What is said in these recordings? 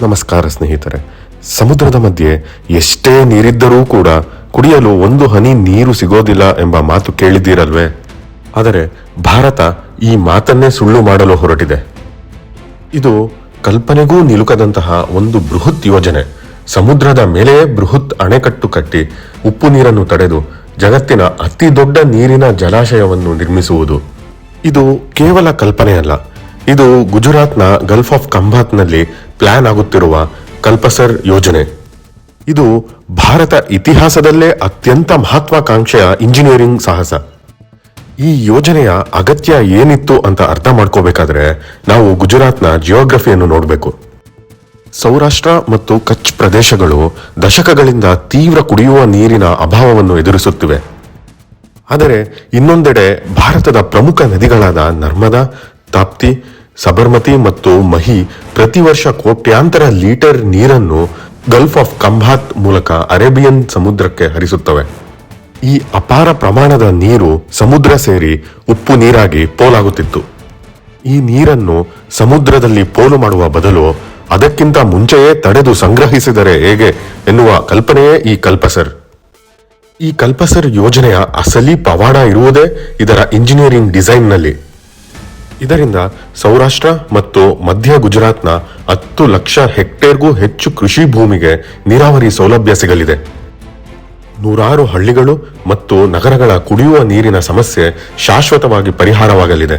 ನಮಸ್ಕಾರ ಸ್ನೇಹಿತರೆ. ಸಮುದ್ರದ ಮಧ್ಯೆ ಎಷ್ಟೇ ನೀರಿದ್ದರೂ ಕೂಡ ಕುಡಿಯಲು ಒಂದು ಹನಿ ನೀರು ಸಿಗೋದಿಲ್ಲ ಎಂಬ ಮಾತು ಕೇಳಿದ್ದೀರಲ್ವೇ? ಆದರೆ ಭಾರತ ಈ ಮಾತನ್ನೇ ಸುಳ್ಳು ಮಾಡಲು ಹೊರಟಿದೆ. ಇದು ಕಲ್ಪನೆಗೂ ನಿಲುಕದಂತಹ ಒಂದು ಬೃಹತ್ ಯೋಜನೆ. ಸಮುದ್ರದ ಮೇಲೆ ಬೃಹತ್ ಅಣೆಕಟ್ಟು ಕಟ್ಟಿ ಉಪ್ಪು ನೀರನ್ನು ತಡೆದು ಜಗತ್ತಿನ ಅತಿ ದೊಡ್ಡ ನೀರಿನ ಜಲಾಶಯವನ್ನು ನಿರ್ಮಿಸುವುದು. ಇದು ಕೇವಲ ಕಲ್ಪನೆಯಲ್ಲ, ಇದು ಗುಜರಾತ್ನ ಗಲ್ಫ್ ಆಫ್ ಖಂಭಾತ್ನಲ್ಲಿ ಪ್ಲಾನ್ ಆಗುತ್ತಿರುವ ಕಲ್ಪಸರ್ ಯೋಜನೆ. ಇದು ಭಾರತ ಇತಿಹಾಸದಲ್ಲೇ ಅತ್ಯಂತ ಮಹತ್ವಾಕಾಂಕ್ಷೆಯ ಇಂಜಿನಿಯರಿಂಗ್ ಸಾಹಸ. ಈ ಯೋಜನೆಯ ಅಗತ್ಯ ಏನಿತ್ತು ಅಂತ ಅರ್ಥ ಮಾಡ್ಕೋಬೇಕಾದ್ರೆ ನಾವು ಗುಜರಾತ್ನ ಜಿಯೋಗ್ರಫಿಯನ್ನು ನೋಡಬೇಕು. ಸೌರಾಷ್ಟ್ರ ಮತ್ತು ಕಚ್ ಪ್ರದೇಶಗಳು ದಶಕಗಳಿಂದ ತೀವ್ರ ಕುಡಿಯುವ ನೀರಿನ ಅಭಾವವನ್ನು ಎದುರಿಸುತ್ತಿವೆ. ಆದರೆ ಇನ್ನೊಂದೆಡೆ ಭಾರತದ ಪ್ರಮುಖ ನದಿಗಳಾದ ನರ್ಮದಾ, ತಾಪ್ತಿ, ಸಬರ್ಮತಿ ಮತ್ತು ಮಹಿ ಪ್ರತಿ ವರ್ಷ ಕೋಟ್ಯಾಂತರ ಲೀಟರ್ ನೀರನ್ನು ಗಲ್ಫ್ ಆಫ್ ಖಂಭಾತ್ ಮೂಲಕ ಅರೇಬಿಯನ್ ಸಮುದ್ರಕ್ಕೆ ಹರಿಸುತ್ತವೆ. ಈ ಅಪಾರ ಪ್ರಮಾಣದ ನೀರು ಸಮುದ್ರ ಸೇರಿ ಉಪ್ಪು ನೀರಾಗಿ ಪೋಲಾಗುತ್ತಿತ್ತು. ಈ ನೀರನ್ನು ಸಮುದ್ರದಲ್ಲಿ ಪೋಲು ಮಾಡುವ ಬದಲು ಅದಕ್ಕಿಂತ ಮುಂಚೆಯೇ ತಡೆದು ಸಂಗ್ರಹಿಸಿದರೆ ಹೇಗೆ ಎನ್ನುವ ಕಲ್ಪನೆಯೇ ಈ ಕಲ್ಪಸರ್. ಈ ಕಲ್ಪಸರ್ ಯೋಜನೆಯ ಅಸಲಿ ಪವಾಡ ಇರುವುದೇ ಇದರ ಇಂಜಿನಿಯರಿಂಗ್ ಡಿಸೈನ್ನಲ್ಲಿ. ಇದರಿಂದ ಸೌರಾಷ್ಟ್ರ ಮತ್ತು ಮಧ್ಯ ಗುಜರಾತ್ನ 10 ಲಕ್ಷ ಹೆಕ್ಟೇರ್ಗೂ ಹೆಚ್ಚು ಕೃಷಿ ಭೂಮಿಗೆ ನೀರಾವರಿ ಸೌಲಭ್ಯ ಸಿಗಲಿದೆ. ನೂರಾರು ಹಳ್ಳಿಗಳು ಮತ್ತು ನಗರಗಳ ಕುಡಿಯುವ ನೀರಿನ ಸಮಸ್ಯೆ ಶಾಶ್ವತವಾಗಿ ಪರಿಹಾರವಾಗಲಿದೆ.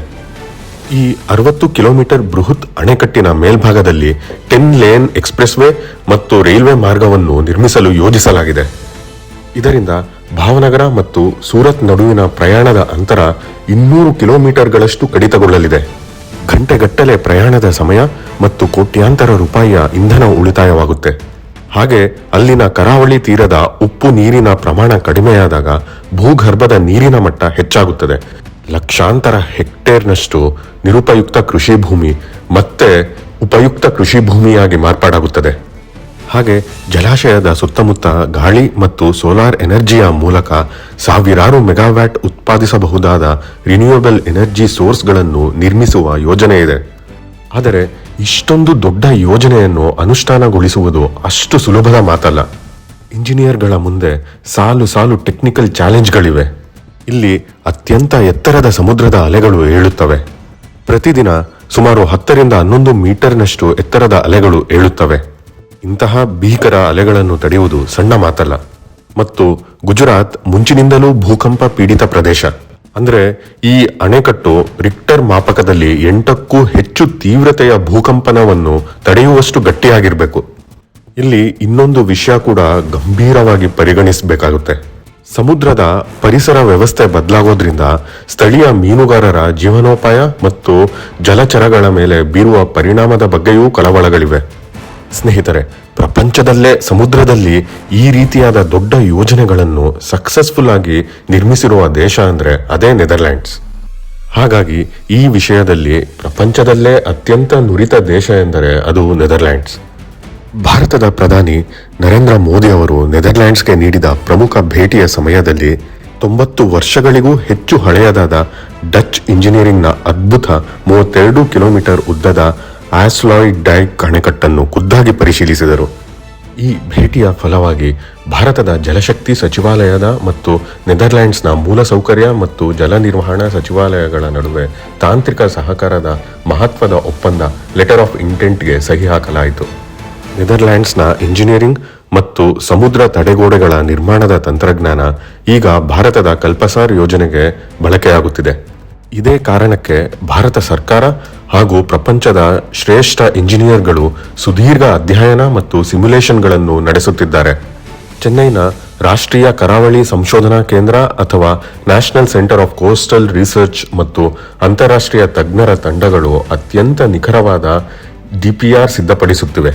ಈ 60 ಕಿಲೋಮೀಟರ್ ಬೃಹತ್ ಅಣೆಕಟ್ಟಿನ ಮೇಲ್ಭಾಗದಲ್ಲಿ 10 ಲೇನ್ ಎಕ್ಸ್ಪ್ರೆಸ್ ವೇ ಮತ್ತು ರೈಲ್ವೆ ಮಾರ್ಗವನ್ನು ನಿರ್ಮಿಸಲು ಯೋಜಿಸಲಾಗಿದೆ. ಇದರಿಂದ ಭಾವನಗರ ಮತ್ತು ಸೂರತ್ ನಡುವಿನ ಪ್ರಯಾಣದ ಅಂತರ 200 ಕಿಲೋಮೀಟರ್ಗಳಷ್ಟು ಕಡಿತಗೊಳ್ಳಲಿದೆ. ಗಂಟೆಗಟ್ಟಲೆ ಪ್ರಯಾಣದ ಸಮಯ ಮತ್ತು ಕೋಟ್ಯಾಂತರ ರೂಪಾಯಿಯ ಇಂಧನ ಉಳಿತಾಯವಾಗುತ್ತೆ. ಹಾಗೆ ಅಲ್ಲಿನ ಕರಾವಳಿ ತೀರದ ಉಪ್ಪು ನೀರಿನ ಪ್ರಮಾಣ ಕಡಿಮೆಯಾದಾಗ ಭೂಗರ್ಭದ ನೀರಿನ ಮಟ್ಟ ಹೆಚ್ಚಾಗುತ್ತದೆ. ಲಕ್ಷಾಂತರ ಹೆಕ್ಟೇರ್ನಷ್ಟು ನಿರುಪಯುಕ್ತ ಕೃಷಿ ಭೂಮಿ ಮತ್ತೆ ಉಪಯುಕ್ತ ಕೃಷಿ ಭೂಮಿಯಾಗಿ ಮಾರ್ಪಾಡಾಗುತ್ತದೆ. ಹಾಗೆ ಜಲಾಶಯದ ಸುತ್ತಮುತ್ತ ಗಾಳಿ ಮತ್ತು ಸೋಲಾರ್ ಎನರ್ಜಿಯ ಮೂಲಕ ಸಾವಿರಾರು ಮೆಗಾವ್ಯಾಟ್ ಉತ್ಪಾದಿಸಬಹುದಾದ ರಿನ್ಯೂಯಬಲ್ ಎನರ್ಜಿ ಸೋರ್ಸ್ಗಳನ್ನು ನಿರ್ಮಿಸುವ ಯೋಜನೆ ಇದೆ. ಆದರೆ ಇಷ್ಟೊಂದು ದೊಡ್ಡ ಯೋಜನೆಯನ್ನು ಅನುಷ್ಠಾನಗೊಳಿಸುವುದು ಅಷ್ಟು ಸುಲಭದ ಮಾತಲ್ಲ. ಇಂಜಿನಿಯರ್ಗಳ ಮುಂದೆ ಸಾಲು ಸಾಲು ಟೆಕ್ನಿಕಲ್ ಚಾಲೆಂಜ್ಗಳಿವೆ. ಇಲ್ಲಿ ಅತ್ಯಂತ ಎತ್ತರದ ಸಮುದ್ರದ ಅಲೆಗಳು ಏಳುತ್ತವೆ. ಪ್ರತಿದಿನ ಸುಮಾರು 10 ರಿಂದ 11 ಮೀಟರ್ನಷ್ಟು ಎತ್ತರದ ಅಲೆಗಳು ಏಳುತ್ತವೆ. ಇಂತಹ ಭೀಕರ ಅಲೆಗಳನ್ನು ತಡೆಯುವುದು ಸಣ್ಣ ಮಾತಲ್ಲ. ಮತ್ತು ಗುಜರಾತ್ ಮುಂಚಿನಿಂದಲೂ ಭೂಕಂಪ ಪೀಡಿತ ಪ್ರದೇಶ. ಅಂದ್ರೆ ಈ ಅಣೆಕಟ್ಟು ರಿಕ್ಟರ್ ಮಾಪಕದಲ್ಲಿ 8ಕ್ಕೂ ಹೆಚ್ಚು ತೀವ್ರತೆಯ ಭೂಕಂಪನವನ್ನು ತಡೆಯುವಷ್ಟು ಗಟ್ಟಿಯಾಗಿರಬೇಕು. ಇಲ್ಲಿ ಇನ್ನೊಂದು ವಿಷಯ ಕೂಡ ಗಂಭೀರವಾಗಿ ಪರಿಗಣಿಸಬೇಕಾಗುತ್ತೆ. ಸಮುದ್ರದ ಪರಿಸರ ವ್ಯವಸ್ಥೆ ಬದಲಾಗೋದ್ರಿಂದ ಸ್ಥಳೀಯ ಮೀನುಗಾರರ ಜೀವನೋಪಾಯ ಮತ್ತು ಜಲಚರಗಳ ಮೇಲೆ ಬೀರುವ ಪರಿಣಾಮದ ಬಗ್ಗೆಯೂ ಕಳವಳಗಳಿವೆ. ಸ್ನೇಹಿತರೆ, ಪ್ರಪಂಚದಲ್ಲೇ ಸಮುದ್ರದಲ್ಲಿ ಈ ರೀತಿಯಾದ ದೊಡ್ಡ ಯೋಜನೆಗಳನ್ನು ಸಕ್ಸಸ್ಫುಲ್ ಆಗಿ ನಿರ್ಮಿಸಿರುವ ದೇಶ ಅಂದ್ರೆ ಅದೇ ನೆದರ್ಲ್ಯಾಂಡ್ಸ್. ಹಾಗಾಗಿ ಈ ವಿಷಯದಲ್ಲಿ ಪ್ರಪಂಚದಲ್ಲೇ ಅತ್ಯಂತ ನುರಿತ ದೇಶ ಎಂದರೆ ಅದು ನೆದರ್ಲ್ಯಾಂಡ್ಸ್. ಭಾರತದ ಪ್ರಧಾನಿ ನರೇಂದ್ರ ಮೋದಿ ಅವರು ನೆದರ್ಲ್ಯಾಂಡ್ಸ್ಗೆ ನೀಡಿದ ಪ್ರಮುಖ ಭೇಟಿಯ ಸಮಯದಲ್ಲಿ 90 ವರ್ಷಗಳಿಗೂ ಹೆಚ್ಚು ಹಳೆಯದಾದ ಡಚ್ ಇಂಜಿನಿಯರಿಂಗ್ನ ಅದ್ಭುತ 32 ಕಿಲೋಮೀಟರ್ ಉದ್ದದ ಆಸ್ಲಾಯ್ ಡೈಕ್ ಅಣೆಕಟ್ಟನ್ನು ಖುದ್ದಾಗಿ ಪರಿಶೀಲಿಸಿದರು. ಈ ಭೇಟಿಯ ಫಲವಾಗಿ ಭಾರತದ ಜಲಶಕ್ತಿ ಸಚಿವಾಲಯದ ಮತ್ತು ನೆದರ್ಲ್ಯಾಂಡ್ಸ್ನ ಮೂಲಸೌಕರ್ಯ ಮತ್ತು ಜಲ ನಿರ್ವಹಣಾ ಸಚಿವಾಲಯಗಳ ನಡುವೆ ತಾಂತ್ರಿಕ ಸಹಕಾರದ ಮಹತ್ವದ ಒಪ್ಪಂದ ಲೆಟರ್ ಆಫ್ ಇಂಟೆಂಟ್ಗೆ ಸಹಿ ಹಾಕಲಾಯಿತು. ನೆದರ್ಲ್ಯಾಂಡ್ಸ್ನ ಇಂಜಿನಿಯರಿಂಗ್ ಮತ್ತು ಸಮುದ್ರ ತಡೆಗೋಡೆಗಳ ನಿರ್ಮಾಣದ ತಂತ್ರಜ್ಞಾನ ಈಗ ಭಾರತದ ಕಲ್ಪಸಾರ್ ಯೋಜನೆಗೆ ಬಳಕೆಯಾಗುತ್ತಿದೆ. ಇದೇ ಕಾರಣಕ್ಕೆ ಭಾರತ ಸರ್ಕಾರ ಹಾಗೂ ಪ್ರಪಂಚದ ಶ್ರೇಷ್ಠ ಇಂಜಿನಿಯರ್ಗಳು ಸುದೀರ್ಘ ಅಧ್ಯಯನ ಮತ್ತು ಸಿಮ್ಯುಲೇಷನ್ಗಳನ್ನು ನಡೆಸುತ್ತಿದ್ದಾರೆ. ಚೆನ್ನೈನ ರಾಷ್ಟ್ರೀಯ ಕರಾವಳಿ ಸಂಶೋಧನಾ ಕೇಂದ್ರ ಅಥವಾ national centre of coastal research ಮತ್ತು ಅಂತಾರಾಷ್ಟ್ರೀಯ ತಜ್ಞರ ತಂಡಗಳು ಅತ್ಯಂತ ನಿಖರವಾದ ಡಿಪಿಆರ್ ಸಿದ್ಧಪಡಿಸುತ್ತಿವೆ.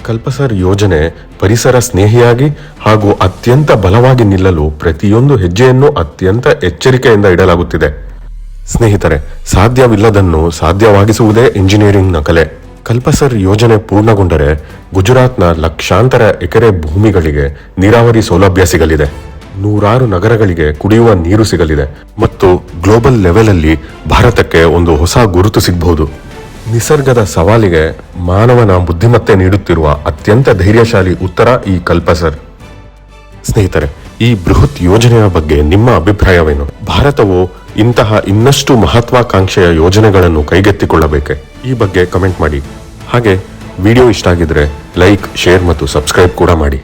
ಕಲ್ಪಸರ್ ಯೋಜನೆ ಪರಿಸರ ಸ್ನೇಹಿಯಾಗಿ ಹಾಗೂ ಅತ್ಯಂತ ಬಲವಾಗಿ ನಿಲ್ಲಲು ಪ್ರತಿಯೊಂದು ಹೆಜ್ಜೆಯನ್ನು ಅತ್ಯಂತ ಎಚ್ಚರಿಕೆಯಿಂದ ಇಡಲಾಗುತ್ತಿದೆ. ಸ್ನೇಹಿತರೆ, ಸಾಧ್ಯವಿಲ್ಲದನ್ನು ಸಾಧ್ಯವಾಗಿಸುವುದೇ ಇಂಜಿನಿಯರಿಂಗ್ನ ಕಲೆ. ಕಲ್ಪಸರ್ ಯೋಜನೆ ಪೂರ್ಣಗೊಂಡರೆ ಗುಜರಾತ್ನ ಲಕ್ಷಾಂತರ ಎಕರೆ ಭೂಮಿಗಳಿಗೆ ನೀರಾವರಿ ಸೌಲಭ್ಯ ಸಿಗಲಿದೆ. ನೂರಾರು ನಗರಗಳಿಗೆ ಕುಡಿಯುವ ನೀರು ಸಿಗಲಿದೆ ಮತ್ತು ಗ್ಲೋಬಲ್ ಲೆವೆಲ್ ಅಲ್ಲಿ ಭಾರತಕ್ಕೆ ಒಂದು ಹೊಸ ಗುರುತು ಸಿಗಬಹುದು. ನಿಸರ್ಗದ ಸವಾಲಿಗೆ ಮಾನವನ ಬುದ್ಧಿಮತ್ತೆ ನೀಡುತ್ತಿರುವ ಅತ್ಯಂತ ಧೈರ್ಯಶಾಲಿ ಉತ್ತರ ಈ ಕಲ್ಪಸರ್. ಸ್ನೇಹಿತರೆ, ಈ ಬೃಹತ್ ಯೋಜನೆಯ ಬಗ್ಗೆ ನಿಮ್ಮ ಅಭಿಪ್ರಾಯವೇನು? ಭಾರತವು ಇಂತಹ ಇನ್ನಷ್ಟು ಮಹತ್ವಾಕಾಂಕ್ಷೆಯ ಯೋಜನೆಗಳನ್ನು ಕೈಗೆತ್ತಿಕೊಳ್ಳಬೇಕೆ? ಈ ಬಗ್ಗೆ ಕಮೆಂಟ್ ಮಾಡಿ. ಹಾಗೆ ವಿಡಿಯೋ ಇಷ್ಟ ಆಗಿದ್ರೆ ಲೈಕ್, ಶೇರ್ ಮತ್ತು ಸಬ್ಸ್ಕ್ರೈಬ್ ಕೂಡ ಮಾಡಿ.